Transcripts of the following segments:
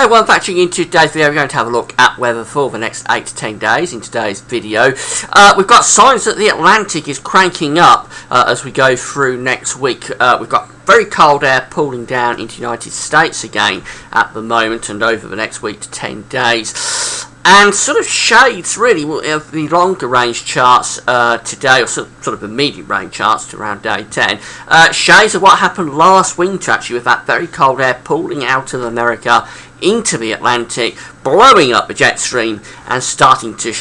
Hey everyone, factoring into today's video, we're going to have a look at weather for the next 8 to 10 days in today's video. We've got signs that the Atlantic is cranking up as we go through next week. We've got very cold air pulling down into the United States again at the moment and over the next week to 10 days. And sort of shades really of the longer range charts today, or sort of the medium range charts to around day 10. Shades of what happened last winter actually, with that very cold air pulling out of America into the Atlantic, blowing up the jet stream and starting to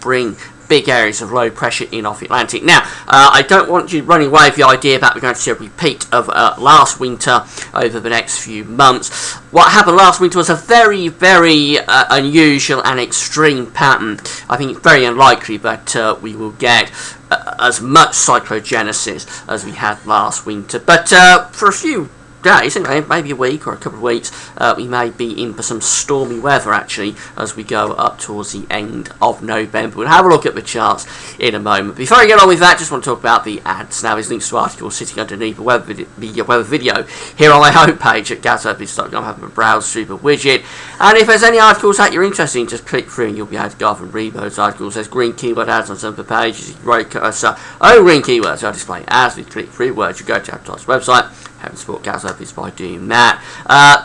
bring big areas of low pressure in off the Atlantic. Now, I don't want you running away with the idea that we're going to see a repeat of last winter over the next few months. What happened last winter was a very, very unusual and extreme pattern. I think it's very unlikely that we will get as much cyclogenesis as we had last winter. But for a few days, maybe a week or a couple of weeks, we may be in for some stormy weather actually as we go up towards the end of November. We'll have a look at the charts in a moment. Before I get on with that, just want to talk about the ads. Now, there's links to articles sitting underneath the weather video here on my homepage at gasopics.com. Have a browse through the widget, and if there's any articles that you're interested in, just click through and you'll be able to go off and read those articles. There's green keyword ads on some of the pages. Green keywords are displayed as we click through words. You go to Advertise's website, help support Gasopics by doing that.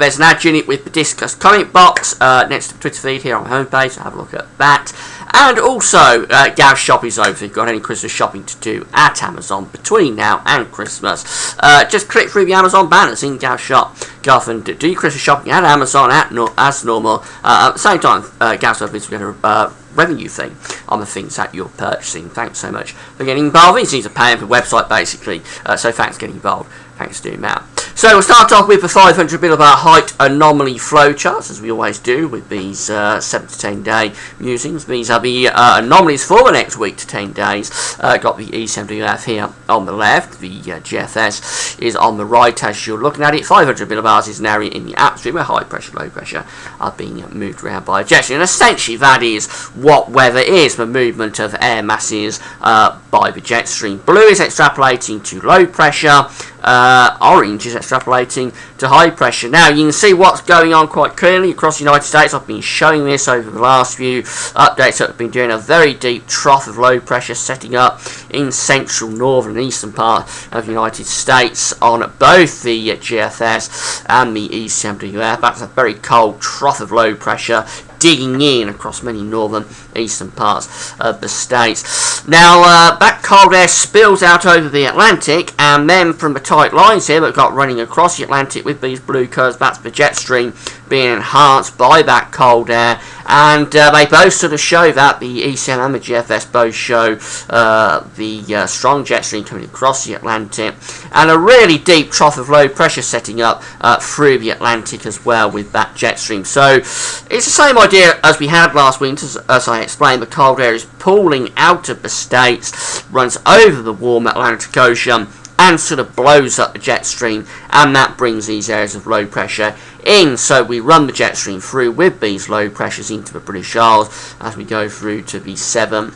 There's an ad unit with the discuss comment box next to the Twitter feed here on my homepage, so have a look at that. And also, Gaz Shop is over if you've got any Christmas shopping to do at Amazon between now and Christmas. Just click through the Amazon banners in Gaz Shop. Go off and do your Christmas shopping at Amazon as normal. At the same time, Gaz Shop is going to revenue thing on the things that you're purchasing. Thanks so much for getting involved. These things are paying for the website basically, so thanks for getting involved. Thanks for doing that. So we'll start off with the 500 millibar height anomaly flow charts, as we always do with these 7 to 10 day musings. These are the anomalies for the next week to 10 days. Got the ECMWF here on the left, the GFS is on the right as you're looking at it. 500 millibars is an area in the atmosphere where high pressure, low pressure are being moved around by a jet stream. And essentially that is what weather is, the movement of air masses by the jet stream. Blue is extrapolating to low pressure. Orange is extrapolating to high pressure. Now you can see what's going on quite clearly across the United States. I've been showing this over the last few updates that I've been doing. A very deep trough of low pressure setting up in central, northern and eastern part of the United States on both the GFS and the ECMWF. That's a very cold trough of low pressure digging in across many northern eastern parts of the states. Now that cold air spills out over the Atlantic, and then from the tight lines here that we've got running across the Atlantic with these blue curves, that's the jet stream being enhanced by that cold air, and they both sort of show that the ECM and the GFS both show the strong jet stream coming across the Atlantic, and a really deep trough of low pressure setting up through the Atlantic as well with that jet stream. So it's the same idea as we had last winter. As I explained, the cold air is pooling out of the states, runs over the warm Atlantic Ocean and sort of blows up the jet stream, and that brings these areas of low pressure in. So we run the jet stream through with these low pressures into the British Isles as we go through to the 7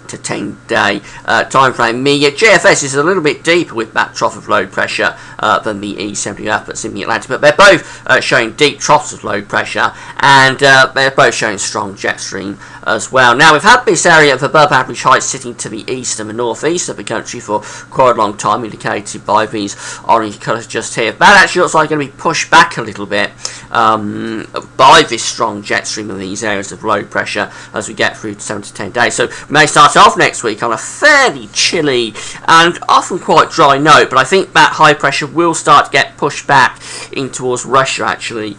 to 10 day time frame. The GFS is a little bit deeper with that trough of low pressure than the E70F that's in the Atlantic, but they're both showing deep troughs of low pressure, and they're both showing strong jet stream as well. Now we've had this area of above average height sitting to the east and the northeast of the country for quite a long time, indicated by these orange colours just here. That actually looks like going to be pushed back a little bit by this strong jet stream of these areas of low pressure as we get through to 7 to 10 days. So we may start off next week on a fairly chilly and often quite dry note, but I think that high pressure will start to get pushed back in towards Russia actually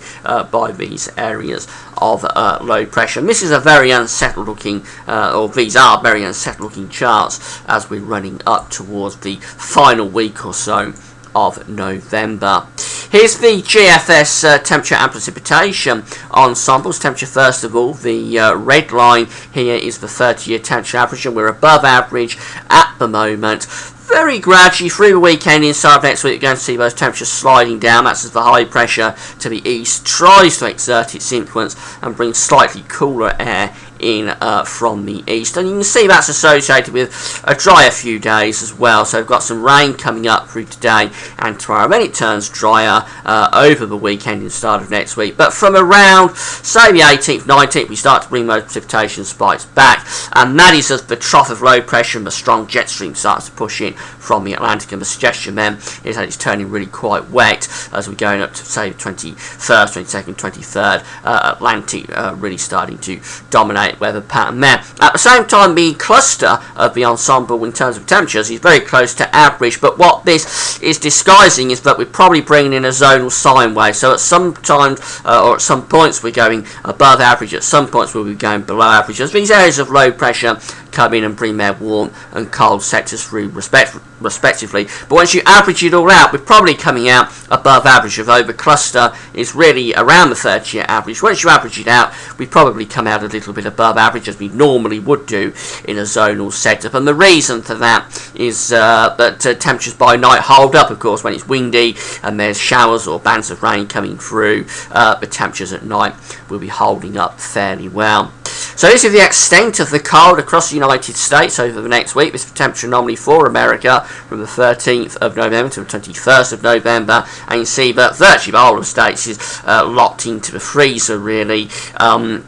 by these areas of low pressure. And this is a very unsettled looking, or these are very unsettled looking charts as we're running up towards the final week or so of November. Here's the GFS temperature and precipitation ensembles. Temperature first of all, the red line here is the 30-year temperature average, and we're above average at the moment. Very gradually through the weekend inside of next week, you're going to see those temperatures sliding down. That's as the high pressure to the east tries to exert its influence and bring slightly cooler air in from the east, and you can see that's associated with a drier few days as well. So we've got some rain coming up through today and tomorrow, then it turns drier over the weekend and start of next week. But from around, say, the 18th, 19th, we start to bring those precipitation spikes back, and that is as the trough of low pressure and the strong jet stream starts to push in from the Atlantic. And the suggestion then is that it's turning really quite wet as we're going up to, say, the 21st, 22nd, 23rd. Atlantic really starting to dominate weather pattern there. At the same time, the cluster of the ensemble in terms of temperatures is very close to average, but what this is disguising is that we're probably bringing in a zonal sine wave. So at some times or at some points we're going above average, at some points we'll be going below average, as these areas of low pressure come in and bring their warm and cold sectors through respectively. But once you average it all out, we're probably coming out above average, although the cluster is really around the 30-year average. Once you average it out, we probably come out a little bit above average, as we normally would do in a zonal setup. And the reason for that is that temperatures by night hold up, of course, when it's windy and there's showers or bands of rain coming through. The temperatures at night will be holding up fairly well. So this is the extent of the cold across the United States over the next week. This is the temperature anomaly for America from the 13th of November to the 21st of November. And you see that virtually the whole of the states is locked into the freezer, really.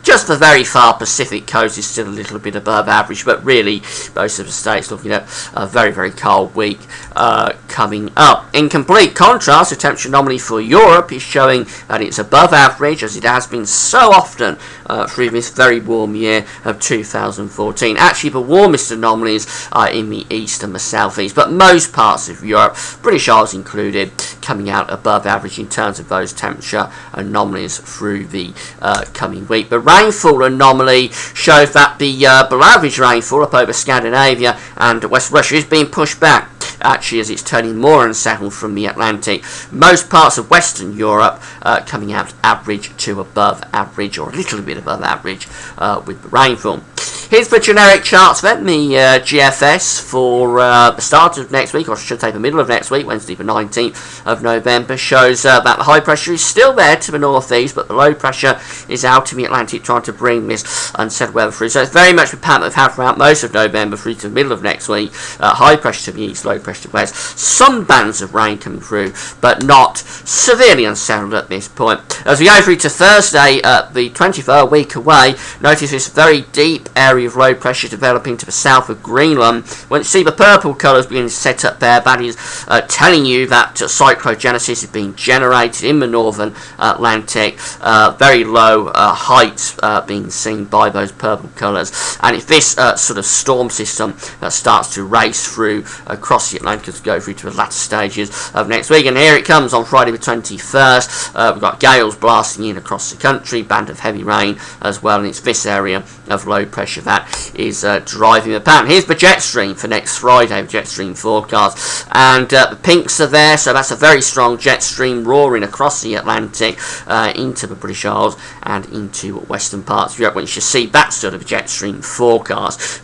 Just the very far Pacific coast is still a little bit above average, but really most of the states looking at a very, very cold week coming up. In complete contrast, the temperature anomaly for Europe is showing that it's above average, as it has been so often through this very warm year of 2014. Actually, the warmest anomalies are in the east and the southeast, but most parts of Europe, British Isles included, coming out above average in terms of those temperature anomalies through the coming week. The rainfall anomaly shows that the below average rainfall up over Scandinavia and West Russia is being pushed back, actually, as it's turning more unsettled from the Atlantic. Most parts of Western Europe coming out average to above average, or a little bit above average with the rainfall. Here's the generic charts then. The GFS for the start of next week, or I should say the middle of next week, Wednesday the 19th of November, shows that the high pressure is still there to the northeast, but the low pressure is out in the Atlantic trying to bring this unsettled weather through. So it's very much the pattern we've had throughout most of November through to the middle of next week. High pressure to the east, low pressure to the west. Some bands of rain coming through, but not severely unsettled at this point. As we go through to Thursday, the 23rd, a week away, notice this very deep area of low pressure developing to the south of Greenland. When you see the purple colours beginning to set up there, that is telling you that cyclogenesis is being generated in the northern Atlantic. Very low heights being seen by those purple colours. And if this sort of storm system starts to race through across the Atlantic as we go through to the latter stages of next week. And here it comes on Friday the 21st. We've got gales blasting in across the country, band of heavy rain as well, and it's this area of low pressure that is driving the pattern. Here's the jet stream for next Friday, the jet stream forecast, and the pinks are there, so that's a very strong jet stream roaring across the Atlantic into the British Isles and into western parts of Europe. When you see that sort of jet stream forecast,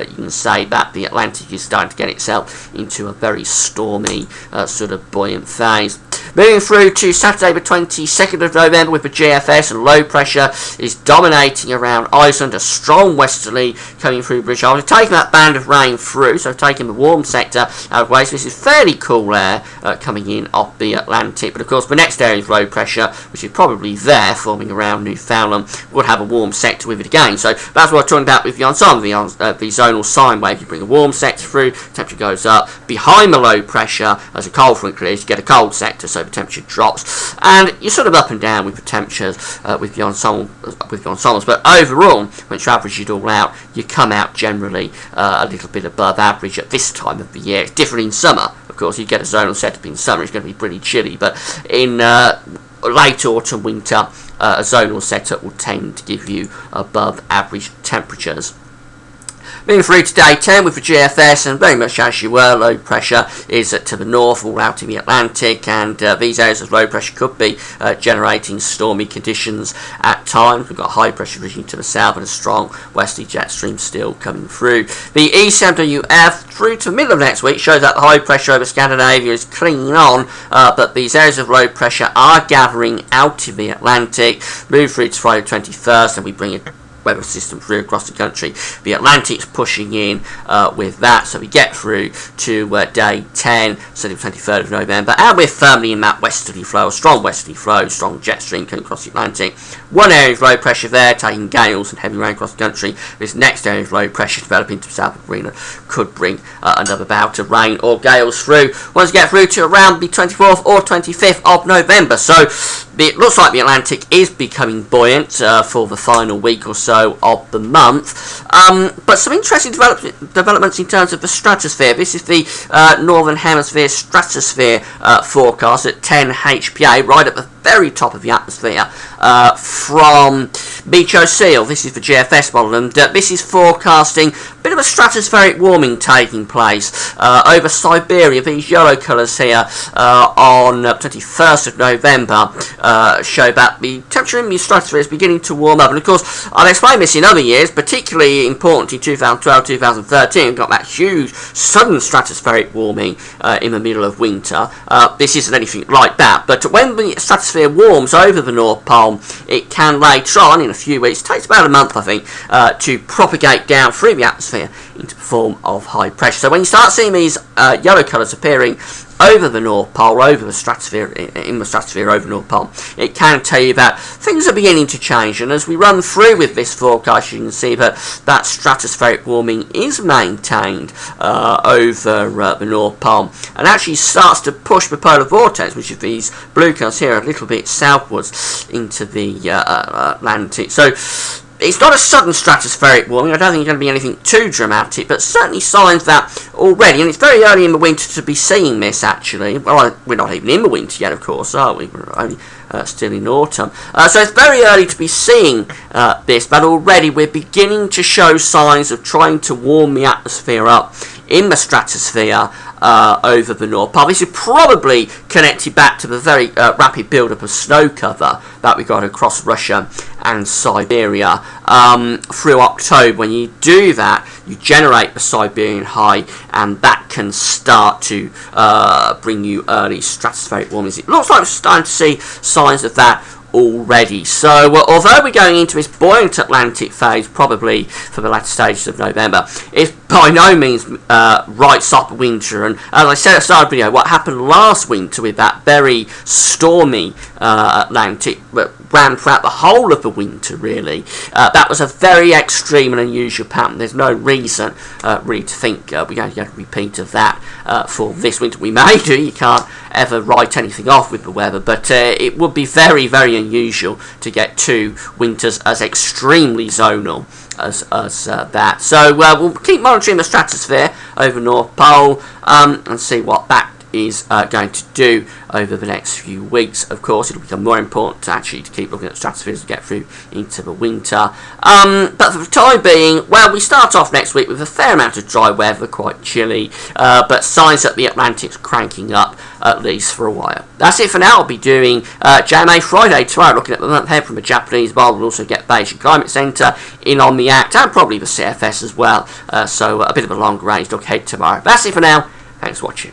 you can say that the Atlantic is starting to get itself into a very stormy sort of buoyant phase. Moving through to Saturday the 22nd of November with the GFS, and low pressure is dominating around Iceland, a strong westerly coming through British Isles. We've taken that band of rain through, so taking the warm sector out of the way. So this is fairly cool air coming in off the Atlantic, but of course the next area of low pressure, which is probably there forming around Newfoundland, would have a warm sector with it again. So that's what I'm talking about with the ensemble, the zonal sine wave. You bring a warm sector through, temperature goes up. Behind the low pressure, as a cold front clears, you get a cold sector, so the temperature drops, and you're sort of up and down with the temperatures with the ensembles. But overall, once you average it all out, you come out generally a little bit above average at this time of the year. It's different in summer, of course. You get a zonal setup in summer, it's going to be pretty chilly, but in late autumn, winter, a zonal setup will tend to give you above average temperatures. Moving through to day 10 with the GFS, and very much as you were, low pressure is to the north, all out in the Atlantic, and these areas of low pressure could be generating stormy conditions at times. We've got high pressure region to the south and a strong westerly jet stream still coming through. The ECMWF through to the middle of next week shows that the high pressure over Scandinavia is clinging on, but these areas of low pressure are gathering out in the Atlantic. Move through to Friday the 21st, and we bring it weather system through across the country. The Atlantic's pushing in with that, so we get through to day 10, so the 23rd of November, and we're firmly in that westerly flow, strong jet stream coming across the Atlantic. One area of low pressure there, taking gales and heavy rain across the country. This next area of low pressure developing to south of Greenland could bring another bout of rain or gales through once we get through to around the 24th or 25th of November. So it looks like the Atlantic is becoming buoyant for the final week or so of the month. But some interesting developments in terms of the stratosphere. This is the Northern Hemisphere stratosphere forecast at 10 HPA, right at the very top of the atmosphere from Meteoseel. This is the GFS model, and this is forecasting a bit of a stratospheric warming taking place over Siberia. These yellow colours here on 21st of November show that the temperature in the stratosphere is beginning to warm up. And of course, I've explained this in other years, particularly important in 2012, 2013. We've got that huge sudden stratospheric warming in the middle of winter. This isn't anything like that, but when the stratosphere warms over the North Pole, it can later on, in a few weeks, it takes about a month I think, to propagate down through the atmosphere into the form of high pressure. So when you start seeing these yellow colours appearing over the North Pole, over the stratosphere, in the stratosphere over the North Pole, it can tell you that things are beginning to change. And as we run through with this forecast, you can see that that stratospheric warming is maintained over the North Pole, and actually starts to push the polar vortex, which is these blue colours here, a little bit southwards into the Atlantic. So it's not a sudden stratospheric warming. I don't think it's going to be anything too dramatic, but certainly signs that already, and it's very early in the winter to be seeing this actually. Well, we're not even in the winter yet, of course, are we? We're only still in autumn. So it's very early to be seeing this, but already we're beginning to show signs of trying to warm the atmosphere up in the stratosphere over the North Pole. This is probably connected back to the very rapid build-up of snow cover that we got across Russia and Siberia through October. When you do that, you generate the Siberian high, and that can start to bring you early stratospheric warmings. It looks like we're starting to see signs of that already. So although we're going into this buoyant Atlantic phase probably for the latter stages of November, it's by no means writes up winter. And as I said at the start of the video, what happened last winter with that very stormy Atlantic that ran throughout the whole of the winter really, that was a very extreme and unusual pattern. There's no reason really to think we're going to get a repeat of that for this winter. We may do, you can't ever write anything off with the weather, but it would be very, very unusual to get two winters as extremely zonal as that. So we'll keep monitoring the stratosphere over North Pole and see what that is going to do over the next few weeks. Of course, it'll become more important to keep looking at the stratosphere as we get through into the winter. But for the time being, well, we start off next week with a fair amount of dry weather, quite chilly, but signs that the Atlantic's cranking up at least for a while. That's it for now. I'll be doing JMA Friday tomorrow, looking at the month ahead from the Japanese bar. We'll also get Beijing Climate Centre in on the act, and probably the CFS as well. So a bit of a longer range look ahead tomorrow. That's it for now. Thanks for watching.